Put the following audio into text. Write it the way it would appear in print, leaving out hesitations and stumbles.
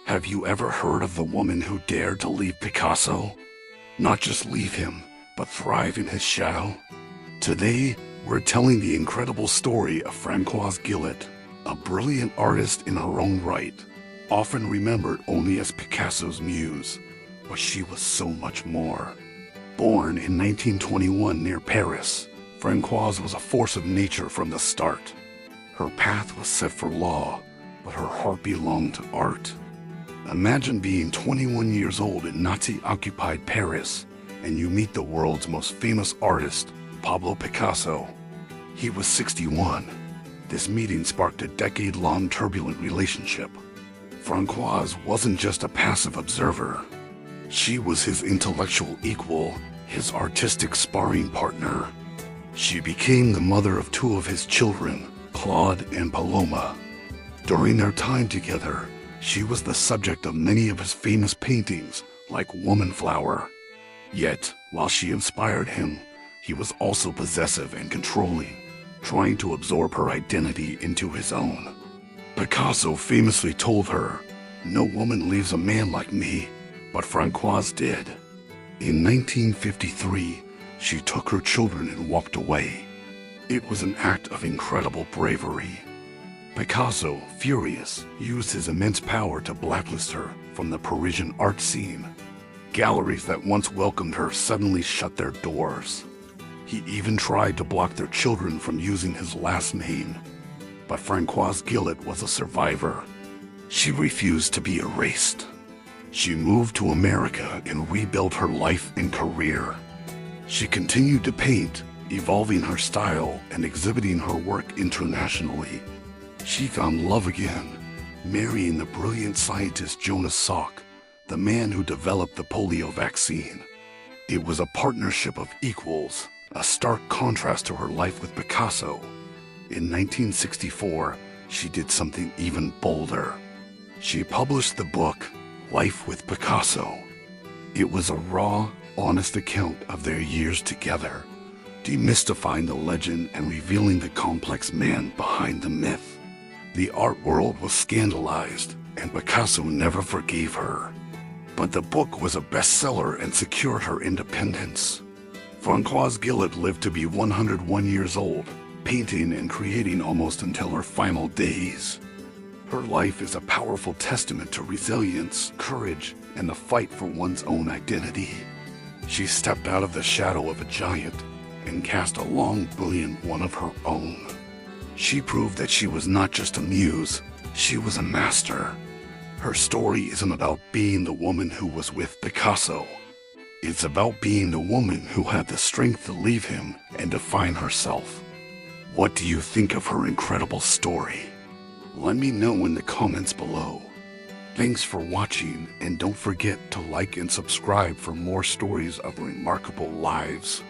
Have you ever heard of the woman who dared to leave Picasso? Not just leave him, but thrive in his shadow? Today, we're telling the incredible story of Francoise Gilot, a brilliant artist in her own right, often remembered only as Picasso's muse, but she was so much more. Born in 1921 near Paris, Francoise was a force of nature from the start. Her path was set for law, but her heart belonged to art. Imagine being 21 years old in Nazi-occupied Paris, and you meet the world's most famous artist, Pablo Picasso. He was 61. This meeting sparked a decade-long turbulent relationship. Francoise wasn't just a passive observer. She was his intellectual equal, his artistic sparring partner. She became the mother of two of his children, Claude and Paloma. During their time together, she was the subject of many of his famous paintings, like Woman Flower. Yet, while she inspired him, he was also possessive and controlling, trying to absorb her identity into his own. Picasso famously told her, "No woman leaves a man like me," but Francoise did. In 1953, she took her children and walked away. It was an act of incredible bravery. Picasso, furious, used his immense power to blacklist her from the Parisian art scene. Galleries that once welcomed her suddenly shut their doors. He even tried to block their children from using his last name. But Francoise Gilot was a survivor. She refused to be erased. She moved to America and rebuilt her life and career. She continued to paint, evolving her style and exhibiting her work internationally. She found love again, marrying the brilliant scientist Jonas Salk, the man who developed the polio vaccine. It was a partnership of equals, a stark contrast to her life with Picasso. In 1964, she did something even bolder. She published the book, Life with Picasso. It was a raw, honest account of their years together, demystifying the legend and revealing the complex man behind the myth. The art world was scandalized, and Picasso never forgave her. But the book was a bestseller and secured her independence. Francoise Gilot lived to be 101 years old, painting and creating almost until her final days. Her life is a powerful testament to resilience, courage, and the fight for one's own identity. She stepped out of the shadow of a giant and cast a long, brilliant one of her own. She proved that she was not just a muse, she was a master. Her story isn't about being the woman who was with Picasso. It's about being the woman who had the strength to leave him and define herself. What do you think of her incredible story? Let me know in the comments below. Thanks for watching, and don't forget to like and subscribe for more stories of remarkable lives.